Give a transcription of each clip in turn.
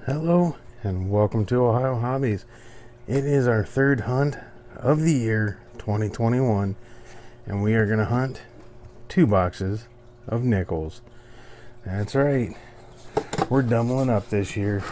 Hello and welcome to Ohio Hobbies. It is our third hunt of the year 2021 and we are going to hunt 2 boxes of nickels. That's right, we're doubling up this year.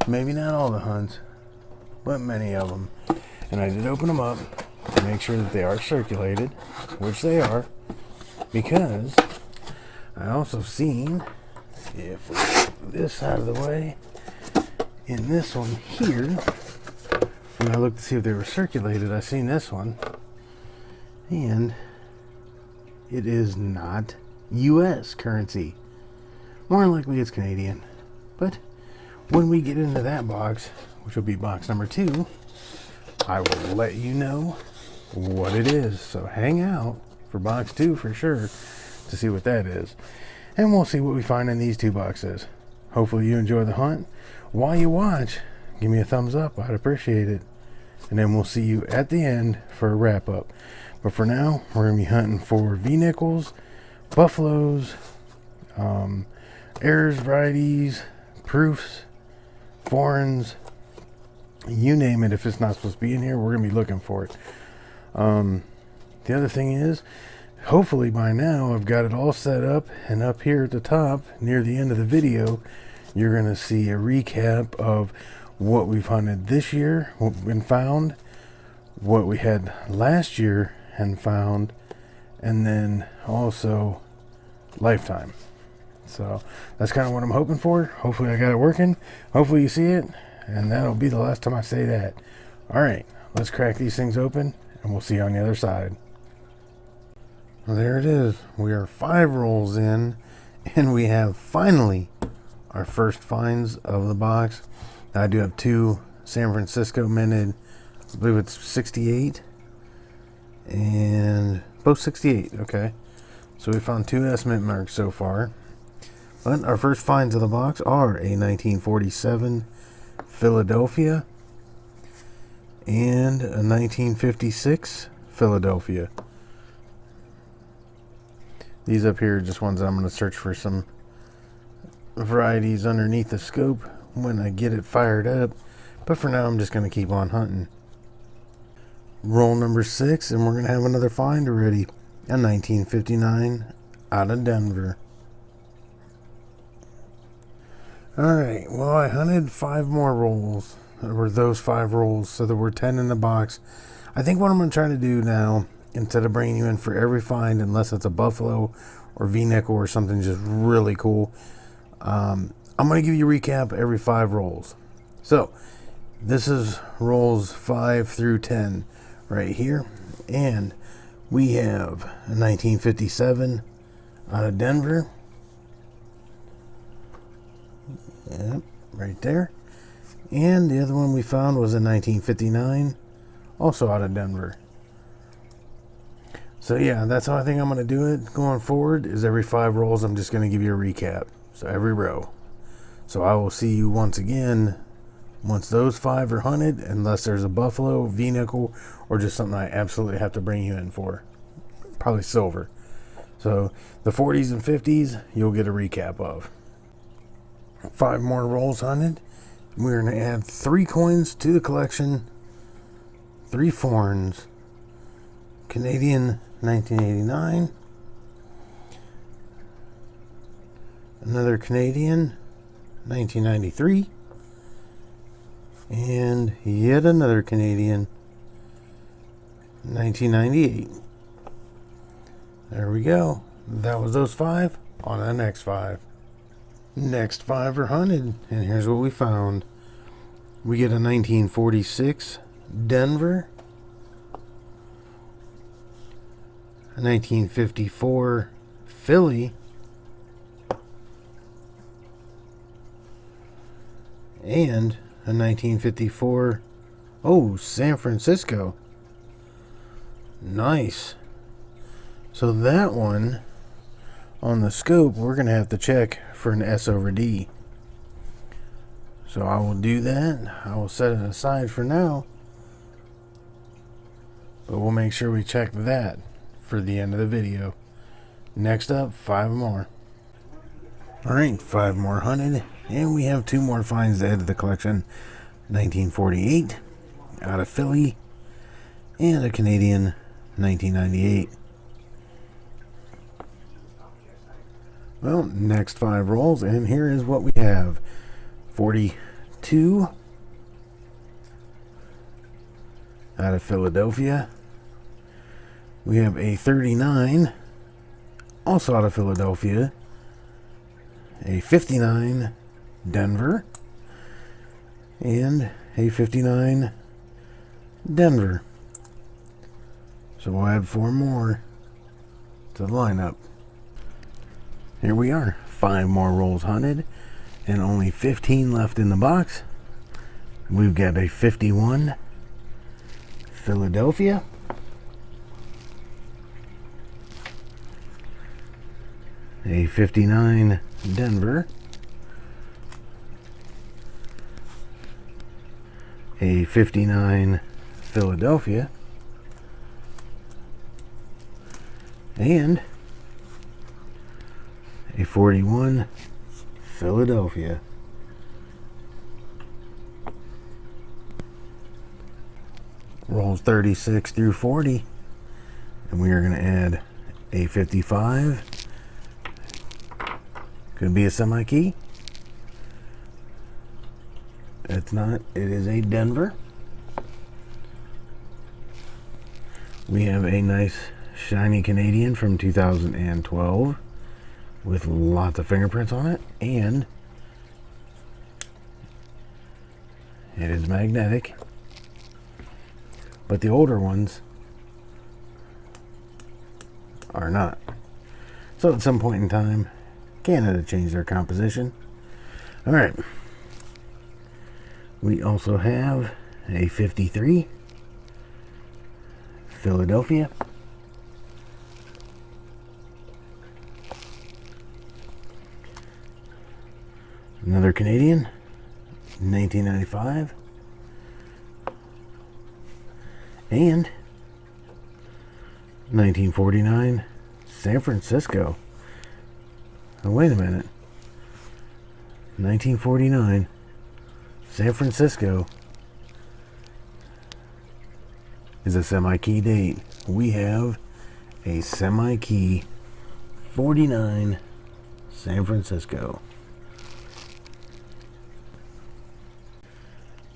Maybe not all the hunts, but many of them. And I did open them up to make sure that they are circulated, which they are, because I also seen, if we put this out of the way, in this one here, when I looked to see if they were circulated, I seen this one, and it is not US currency. More likely it's Canadian. But when we get into that box, which will be box number 2, I will let you know what it is. So hang out for box 2 for sure to see what that is. And we'll see what we find in these 2 boxes. Hopefully you enjoy the hunt. While you watch, give me a thumbs up. I'd appreciate it. And then we'll see you at the end for a wrap up. But for now, we're going to be hunting for V-nickels, buffaloes, errors, varieties, proofs, foreigns, you name it. If it's not supposed to be in here, we're going to be looking for it. The other thing is, hopefully by now I've got it all set up, and up here at the top near the end of the video you're going to see a recap of what we've hunted this year and found, what we had last year and found, and then also lifetime. So that's kind of what I'm hoping for. Hopefully I got it working. Hopefully you see it, and that'll be the last time I say that. Alright, let's crack these things open and we'll see you on the other side. Well, there it is. We are 5 rolls in, and we have finally our first finds of the box. I do have 2 San Francisco minted. I believe it's 68 and both 68. Okay, so we found 2 S mint marks so far, but our first finds of the box are a 1947 Philadelphia and a 1956 Philadelphia. These up here are just ones I'm going to search for some varieties underneath the scope when I get it fired up. But for now, I'm just going to keep on hunting. Roll number 6, and we're going to have another find already. A 1959 out of Denver. Alright, well, I hunted 5 more rolls. Or those 5 rolls, so there were 10 in the box. I think what I'm going to try to do now, instead of bringing you in for every find, unless it's a buffalo or V-nickel or something just really cool, I'm going to give you a recap every 5 rolls. So this is rolls 5 through 10 right here, and we have a 1957 out of Denver. Yep, right there. And the other one we found was a 1959, also out of Denver. So yeah, that's how I think I'm going to do it going forward, is every 5 rolls I'm just going to give you a recap. So every row. So I will see you once again once those 5 are hunted, unless there's a buffalo, V-nickel, or just something I absolutely have to bring you in for. Probably silver. So the 40s and 50s you'll get a recap of. 5 more rolls hunted. We're going to add 3 coins to the collection. 3 foreigns. Canadian 1989. Another Canadian 1993. And yet another Canadian 1998. There we go. That was those 5. On to the next 5. Next 5 are hunted, and here's what we found. We get a 1946 Denver, a 1954 Philly, and a 1954 San Francisco. Nice. So that one on the scope we're gonna have to check for an S over D. So I will do that. I will set it aside for now, but we'll make sure we check that for the end of the video. Next up, 5 more. Alright, 5 more hunted, And we have two more finds to add to the collection. 1948 out of Philly, and a Canadian 1998. Well, next 5 rolls, and here is what we have. 42 out of Philadelphia. We have a 39, also out of Philadelphia. A 59, Denver. And a 59, Denver. So we'll add 4 more to the lineup. Here we are, 5 more rolls hunted, and only 15 left in the box. We've got a 51, Philadelphia. A 59, Denver. A 59, Philadelphia. And a 41, Philadelphia. Rolls 36 through 40. And we are going to add a 55. Could be a semi-key. It's not. It is a Denver. We have a nice shiny Canadian from 2012 with lots of fingerprints on it, and it is magnetic. But the older ones are not. So at some point in time, Canada changed their composition. All right. We also have a 53, Philadelphia. Another Canadian, 1995. And 1949, San Francisco. Oh, wait a minute. 1949, San Francisco is a semi-key date. We have a semi-key 49 San Francisco.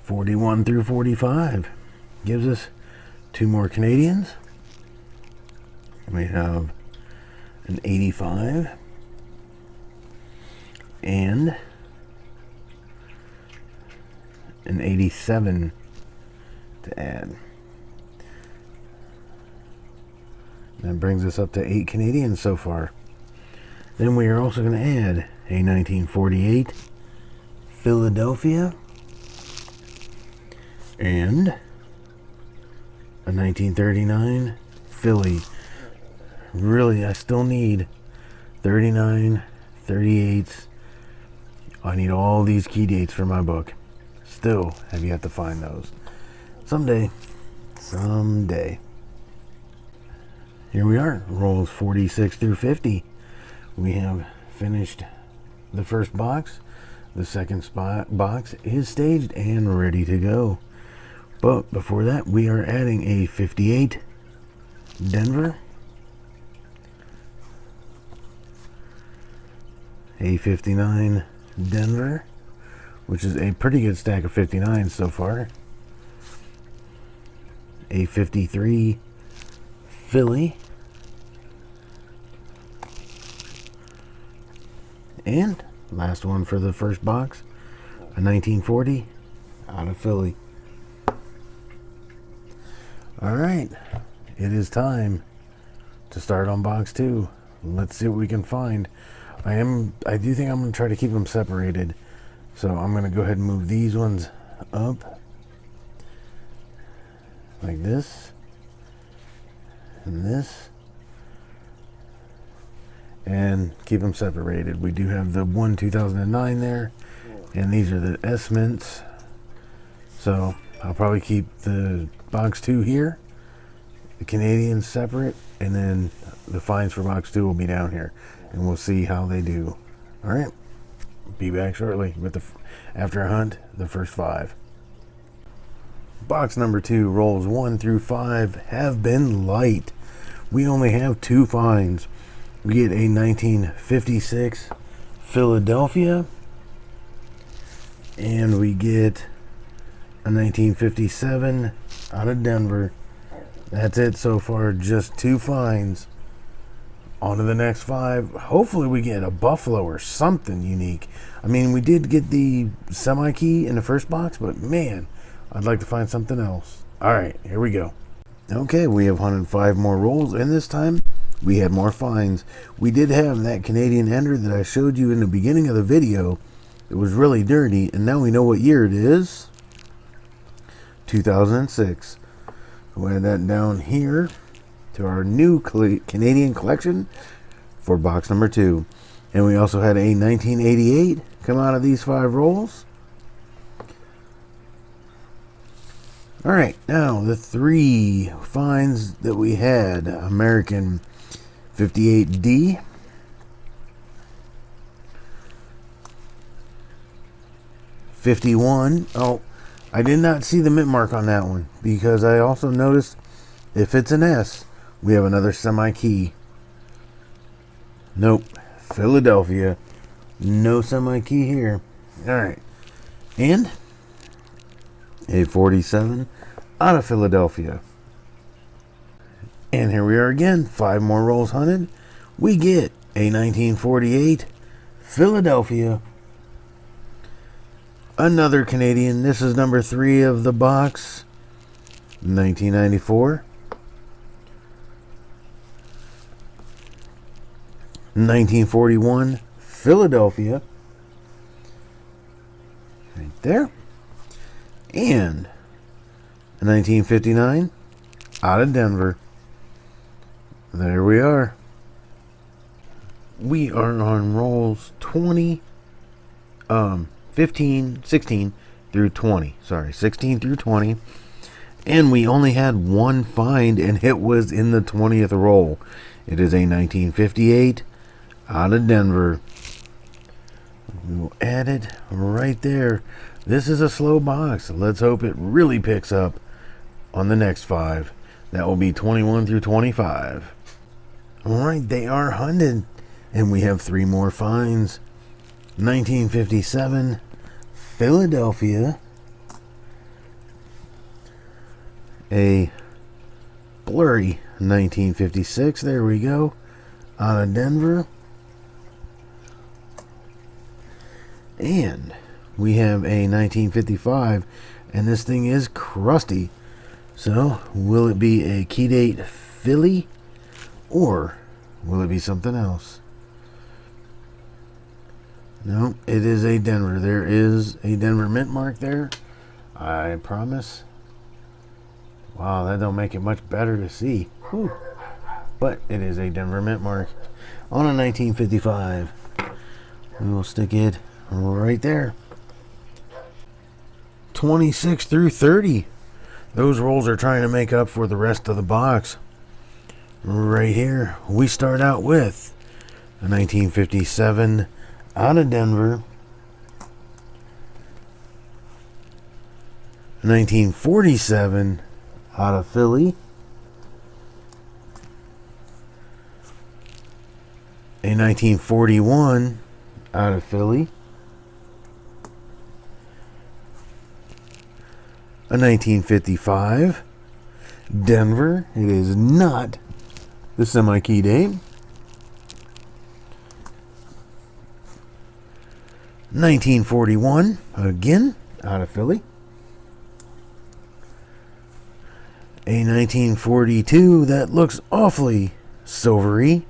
41 through 45 gives us 2 more Canadians. We have an 85 and an 87 to add. That brings us up to 8 Canadians so far. Then we are also going to add a 1948 Philadelphia and a 1939 Philly. Really, I still need 39, 38s. I need all these key dates for my book. Still have yet to find those. Someday. Here we are, rolls 46 through 50. We have finished the first box. The second box is staged and ready to go. But before that, we are adding a 58 Denver, a 59 Denver, which is a pretty good stack of 59s so far, a 53 Philly, and last one for the first box, a 1940 out of Philly. Alright, it is time to start on box 2. Let's see what we can find. I do think I'm going to try to keep them separated. So I'm going to go ahead and move these ones up like this and this, and keep them separated. We do have the 2009 there, and these are the S mints. So I'll probably keep the box 2 here, the Canadians separate, and then the finds for box 2 will be down here, and we'll see how they do. All right. be back shortly with after a hunt, the first 5. Box number 2, rolls 1 through 5 have been light. We only have 2 finds. We get a 1956 Philadelphia, and we get a 1957 out of Denver. That's it so far, just 2 finds. On to the next 5. Hopefully we get a buffalo or something unique. I mean, we did get the semi-key in the first box, but man, I'd like to find something else. Alright, here we go. Okay, we have hunted 5 more rolls, and this time we had more finds. We did have that Canadian ender that I showed you in the beginning of the video. It was really dirty, and now we know what year it is. 2006. We'll add that down here to our new Canadian collection for box number 2. And we also had a 1988 come out of these 5 rolls. Alright, now the 3 finds that we had. American 58D, '51. Oh, I did not see the mint mark on that one, because I also noticed if it's an S, we have another semi-key. Nope. Philadelphia. No semi-key here. Alright. And a 47 out of Philadelphia. And here we are again. 5 more rolls hunted. We get a 1948 Philadelphia. Another Canadian. This is number 3 of the box. 1994. 1941 Philadelphia. Right there. And a 1959 out of Denver. There we are. We are on rolls 15, 16 through 20. Sorry, 16 through 20. And we only had 1 find, and it was in the 20th roll. It is a 1958 out of Denver. We will add it right there. This is a slow box. Let's hope it really picks up on the next 5. That will be 21 through 25. Alright, they are hunted. And we have 3 more finds. 1957 Philadelphia. A blurry 1956. There we go. Out of Denver. And we have a 1955, and this thing is crusty. So, will it be a key date Philly, or will it be something else? No, it is a Denver. There is a Denver mint mark there, I promise. Wow, that don't make it much better to see. Whew. But it is a Denver mint mark on a 1955. We will stick it right there. 26 through 30. Those rolls are trying to make up for the rest of the box. Right here, we start out with a 1957 out of Denver. A 1947 out of Philly. A 1941 out of Philly. A 1955 Denver. It is not the semi-key date. 1941 again out of Philly. A 1942 that looks awfully silvery,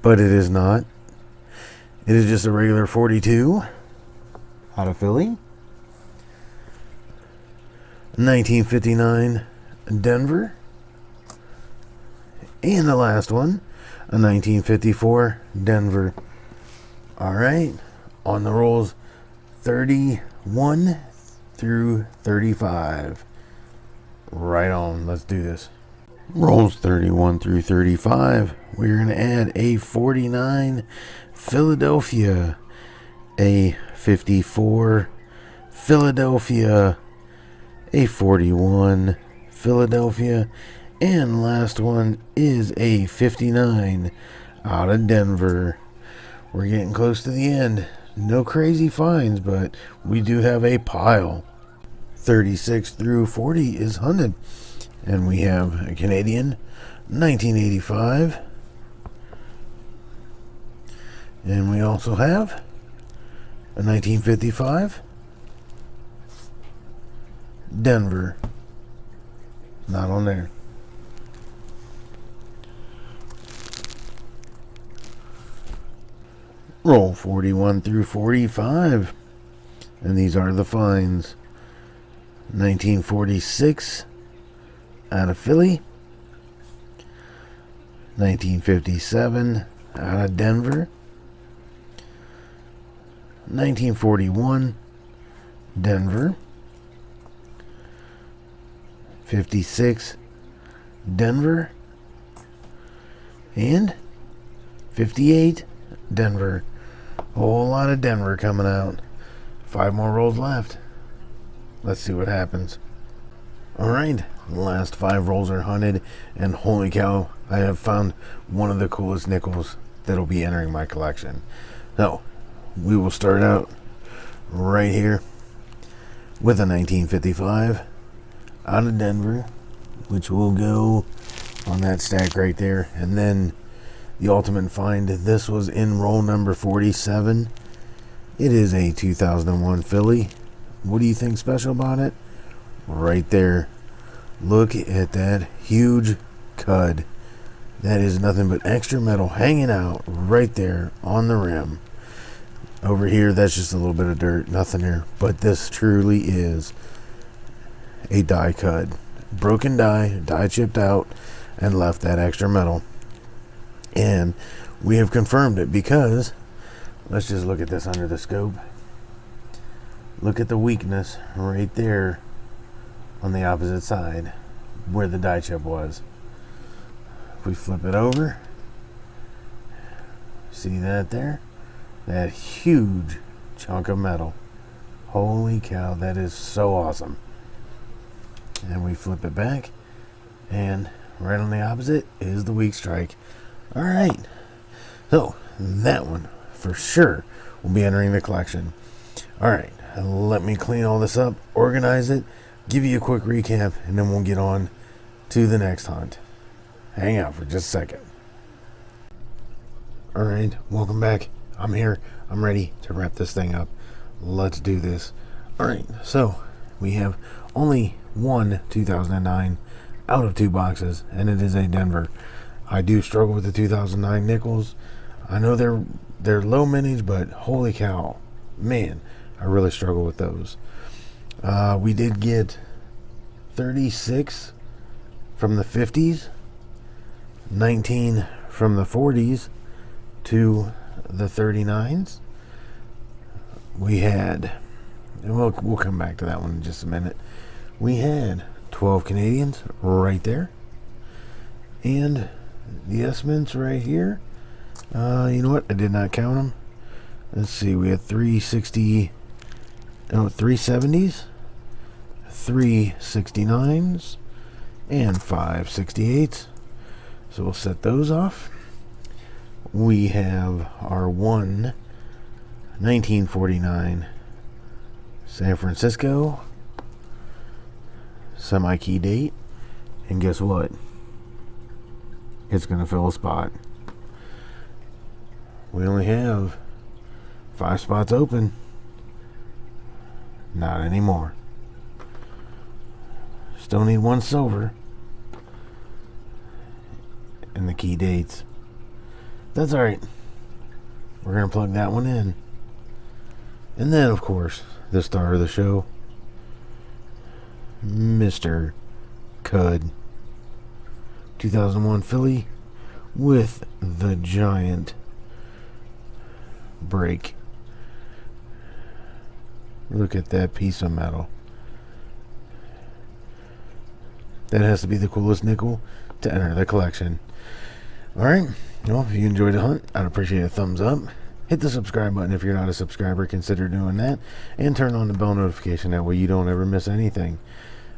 but it is not. It is just a regular 42 out of Philly. 1959 Denver. And the last one, a 1954 Denver. Alright, on the rolls 31 through 35. Right on, let's do this. Rolls 31 through 35. We're going to add a 49 Philadelphia. a 54 Philadelphia, a 41 Philadelphia, and last one is a 59 out of Denver. We're getting close to the end. No crazy finds, but we do have a pile. 36 through 40 is hunted. And we have a Canadian, 1985. And we also have a 1955 Denver. Not on there. Roll 41 through 45. And these are the finds. 1946 out of Philly. 1957 out of Denver. 1941 Denver. 56 Denver. And 58 Denver. A whole lot of Denver coming out. 5 more rolls left. Let's see what happens. Alright, last 5 rolls are hunted, and holy cow, I have found one of the coolest nickels that'll be entering my collection. So, we will start out right here with a 1955 out of Denver, which will go on that stack right there. And then the ultimate find, this was in roll number 47. It is a 2001 Philly. What do you think special about it? Right there. Look at that huge cud. That is nothing but extra metal hanging out right there on the rim. Over here, that's just a little bit of dirt, nothing there. But this truly is a die cud. Broken die chipped out, and left that extra metal. And we have confirmed it because, let's just look at this under the scope. Look at the weakness right there on the opposite side where the die chip was. If we flip it over, see that there? That huge chunk of metal. Holy cow, that is so awesome. And we flip it back, and right on the opposite is the weak strike. Alright, so that one for sure will be entering the collection. Alright, let me clean all this up, organize it, give you a quick recap, and then we'll get on to the next hunt. Hang out for just a second. Alright, welcome back. I'm here. I'm ready to wrap this thing up. Let's do this. Alright, so we have only one 2009 out of 2 boxes, and it is a Denver. I do struggle with the 2009 nickels. I know they're low mintage, but holy cow, man, I really struggle with those. We did get 36 from the 50s, 19 from the 40s to the 39s. We had, and we'll come back to that one in just a minute. We had 12 Canadians right there, and the S-mints right here. You know what? I did not count them. Let's see. We had 370s, 369s, and 568s. So we'll set those off. We have our 1949 San Francisco semi-key date. And guess what? It's going to fill a spot. We only have 5 spots open. Not anymore. Still need 1 silver. And the key dates. That's alright. We're going to plug that one in. And then, of course, the star of the show, Mr. Cud. 2001 Philly with the giant break. Look at that piece of metal. That has to be the coolest nickel to enter the collection. Alright, well, if you enjoyed the hunt, I'd appreciate a thumbs up. hit the subscribe button. If you're not a subscriber, consider doing that, and turn on the bell notification. That way you don't ever miss anything.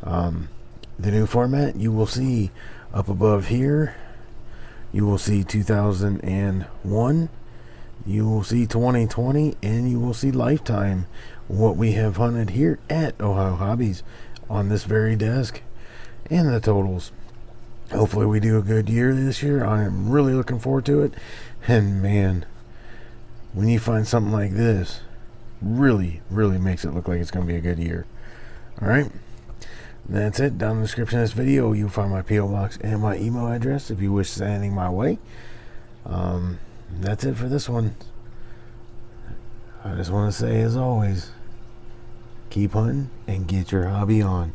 The new format, you will see up above here, you will see 2001, you will see 2020, and you will see lifetime, what we have hunted here at Ohio Hobbies on this very desk, and the totals. Hopefully we do a good year this year. I am really looking forward to it. And man, when you find something like this, really makes it look like it's going to be a good year. Alright, that's it. Down in the description of this video, you'll find my P.O. Box and my email address if you wish to send anything my way. That's it for this one. I just want to say, as always, keep hunting and get your hobby on.